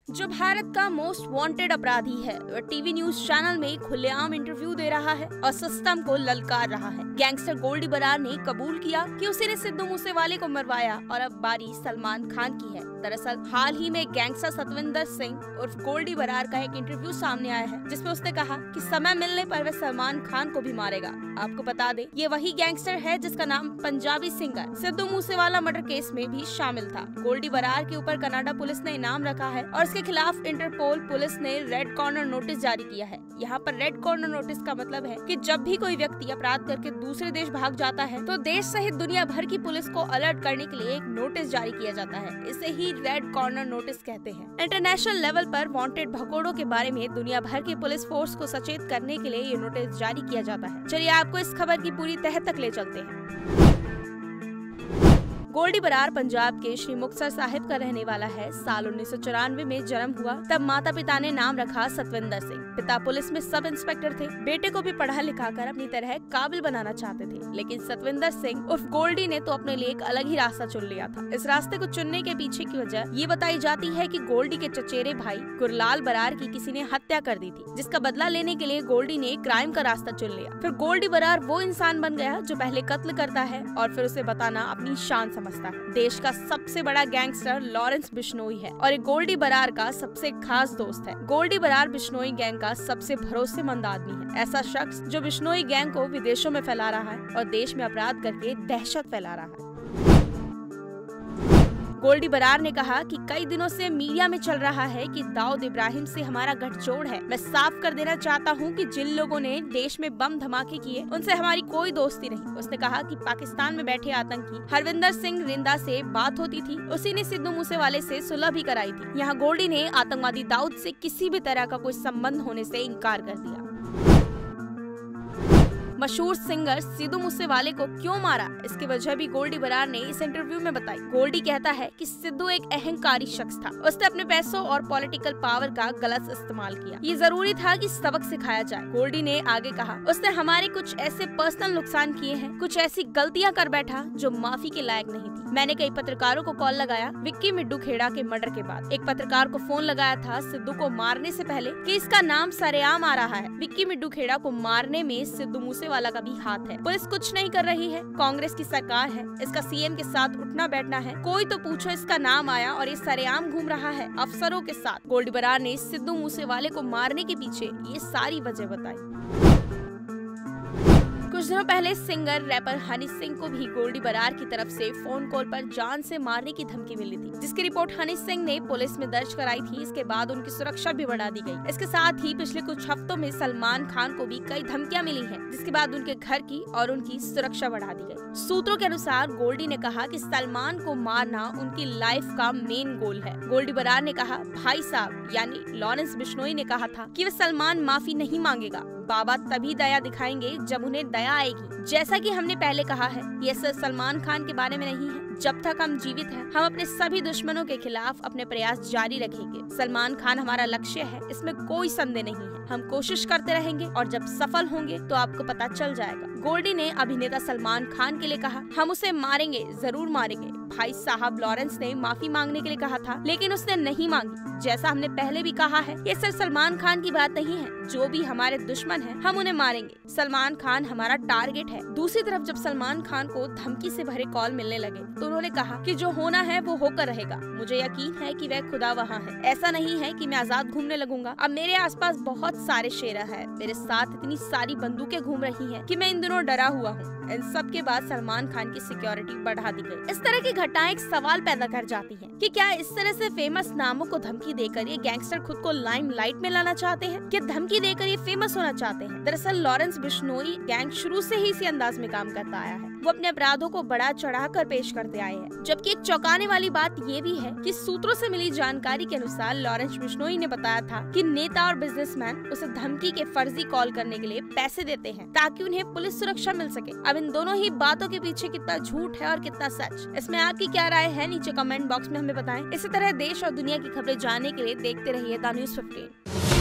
जो भारत का most wanted अपराधी है, वह टीवी न्यूज चैनल में खुलेआम इंटरव्यू दे रहा है और सिस्टम को ललकार रहा है। गैंगस्टर गोल्डी बरार ने कबूल किया कि उसी ने सिद्धू मूसेवाले को मरवाया और अब बारी सलमान खान की है। दरअसल हाल ही में गैंगस्टर सतविंदर सिंह उर्फ गोल्डी बरार का एक इंटरव्यू सामने आया है, जिसमें उसने कहा कि समय मिलने पर वह सलमान खान को भी मारेगा। आपको बता दें, ये वही गैंगस्टर है जिसका नाम Punjabi singer Sidhu Moosewala murder case में भी शामिल था। गोल्डी बरार के ऊपर कनाडा पुलिस ने इनाम रखा है और इसके खिलाफ इंटरपोल पुलिस ने रेड कॉर्नर नोटिस जारी किया है। यहाँ पर रेड कॉर्नर नोटिस का मतलब है कि जब भी कोई व्यक्ति अपराध करके दूसरे देश भाग जाता है तो देश सहित दुनिया भर की पुलिस को अलर्ट करने के लिए एक नोटिस जारी किया जाता है। इसे ही रेड कॉर्नर नोटिस कहते हैं। इंटरनेशनल लेवल पर वांटेड भगोड़ों के बारे में दुनिया भर की पुलिस फोर्स को सचेत करने के लिए ये नोटिस जारी किया जाता है। चलिए आपको इस खबर की पूरी तह तक ले चलते हैं। गोल्डी बरार पंजाब के श्री मुक्तसर साहिब का रहने वाला है। साल 1994 में जन्म हुआ तब माता पिता ने नाम रखा सतविंदर सिंह। पिता पुलिस में सब इंस्पेक्टर थे। बेटे को भी पढ़ा लिखा कर अपनी तरह काबिल बनाना चाहते थे, लेकिन सतविंदर सिंह उर्फ गोल्डी ने तो अपने लिए एक अलग ही रास्ता चुन लिया था। इस रास्ते को चुनने के पीछे की वजह ये बताई जाती है कि गोल्डी के चचेरे भाई गुरलाल बरार की किसी ने हत्या कर दी थी, जिसका बदला लेने के लिए गोल्डी ने क्राइम का रास्ता चुन लिया। फिर गोल्डी बरार वो इंसान बन गया जो पहले कत्ल करता है और फिर उसे बताना अपनी शान समझता है। देश का सबसे बड़ा गैंगस्टर लॉरेंस बिश्नोई है और एक गोल्डी बरार का सबसे खास दोस्त है। गोल्डी बरार बिश्नोई गैंग का सबसे भरोसेमंद आदमी है, ऐसा शख्स जो बिश्नोई गैंग को विदेशों में फैला रहा है और देश में अपराध करके दहशत फैला रहा है। गोल्डी बरार ने कहा कि कई दिनों से मीडिया में चल रहा है कि दाऊद इब्राहिम से हमारा गठजोड़ है। मैं साफ कर देना चाहता हूं कि जिन लोगों ने देश में बम धमाके किए उनसे हमारी कोई दोस्ती नहीं। उसने कहा कि पाकिस्तान में बैठे आतंकी हरविंदर सिंह रिंदा से बात होती थी, उसी ने सिद्धू मूसेवाले से सुलह भी कराई थी। यहाँ गोल्डी ने आतंकवादी दाऊद से किसी भी तरह का कोई संबंध होने से इनकार कर दिया। मशहूर सिंगर सिद्धू मूसेवाले को क्यों मारा, इसकी वजह भी गोल्डी बरार ने इस इंटरव्यू में बताई। गोल्डी कहता है कि सिद्धू एक अहंकारी शख्स था। उसने अपने पैसों और पॉलिटिकल पावर का गलत इस्तेमाल किया। ये जरूरी था कि सबक सिखाया जाए। गोल्डी ने आगे कहा, उसने हमारे कुछ ऐसे पर्सनल नुकसान किए हैं, कुछ ऐसी गलतियां कर बैठा जो माफी के लायक नहीं थी। मैंने कई पत्रकारों को कॉल लगाया विक्की मिड्डू खेड़ा के मर्डर के बाद। एक पत्रकार को फोन लगाया था सिद्धू को मारने से पहले कि इसका नाम सरेआम आ रहा है। विक्की मिड्डू खेड़ा को मारने में सिद्धू मूसेवाला का भी हाथ है। पुलिस कुछ नहीं कर रही है, कांग्रेस की सरकार है, इसका सीएम के साथ उठना बैठना है। कोई तो पूछो इसका नाम आया और ये सरेआम घूम रहा है अफसरों के साथ। गोल्डी बरार ने सिद्धू मूसेवाले को मारने के पीछे ये सारी वजह बताई। कुछ दिनों पहले सिंगर रैपर हनी सिंह को भी गोल्डी बरार की तरफ से फोन कॉल पर जान से मारने की धमकी मिली थी, जिसकी रिपोर्ट हनी सिंह ने पुलिस में दर्ज कराई थी। इसके बाद उनकी सुरक्षा भी बढ़ा दी गई। इसके साथ ही पिछले कुछ हफ्तों में सलमान खान को भी कई धमकियां मिली हैं, जिसके बाद उनके घर की और उनकी सुरक्षा बढ़ा दी गई। सूत्रों के अनुसार गोल्डी ने कहा कि सलमान को मारना उनकी लाइफ का मेन गोल है। गोल्डी बरार ने कहा, भाई साहब यानी लॉरेंस बिश्नोई ने कहा था कि वह सलमान माफी नहीं मांगेगा। बाबा तभी दया दिखाएंगे जब उन्हें दया आएगी। जैसा कि हमने पहले कहा है, ये सिर्फ सलमान खान के बारे में नहीं है। जब तक हम जीवित हैं, हम अपने सभी दुश्मनों के खिलाफ अपने प्रयास जारी रखेंगे। सलमान खान हमारा लक्ष्य है, इसमें कोई संदेह नहीं है। हम कोशिश करते रहेंगे और जब सफल होंगे तो आपको पता चल जाएगा। गोल्डी ने अभिनेता सलमान खान के लिए कहा, हम उसे मारेंगे, जरूर मारेंगे। भाई साहब लॉरेंस ने माफी मांगने के लिए कहा था, लेकिन उसने नहीं मांगी। जैसा हमने पहले भी कहा है, ये सिर्फ सलमान खान की बात नहीं है। जो भी हमारे दुश्मन हैं, हम उन्हें मारेंगे। सलमान खान हमारा टारगेट है। दूसरी तरफ जब सलमान खान को धमकी से भरे कॉल मिलने लगे तो उन्होंने कहा कि जो होना है वो होकर रहेगा। मुझे यकीन है कि वह खुदा वहाँ है। ऐसा नहीं है कि मैं आजाद घूमने लगूंगा। अब मेरे आसपास बहुत सारे शेरा है, मेरे साथ इतनी सारी बंदूकें घूम रही हैं कि मैं इन दिनों डरा हुआ हूँ। इन सब के बाद सलमान खान की सिक्योरिटी बढ़ा दी गई। इस तरह की घटनाएं एक सवाल पैदा कर जाती हैं कि क्या इस तरह से फेमस नामों को धमकी देकर ये गैंगस्टर खुद को लाइमलाइट में लाना चाहते हैं? क्या धमकी देकर ये फेमस होना चाहते हैं? दरअसल लॉरेंस बिश्नोई गैंग शुरू से ही इसी अंदाज में काम करता आया है। वो अपने अपराधों को बढ़ा चढ़ाकर पेश करते आए हैं। जबकि एक चौंकाने वाली बात ये भी है कि सूत्रों से मिली जानकारी के अनुसार लॉरेंस बिश्नोई ने बताया था कि नेता और बिजनेसमैन उसे धमकी के फर्जी कॉल करने के लिए पैसे देते हैं ताकि उन्हें पुलिस सुरक्षा मिल सके। अब इन दोनों ही बातों के पीछे कितना झूठ है और कितना सच, इसमें आपकी क्या राय है नीचे कमेंट बॉक्स में हमें बताएं। इसी तरह देश और दुनिया की खबरें जानने के लिए देखते रहिए द न्यूज़ 15।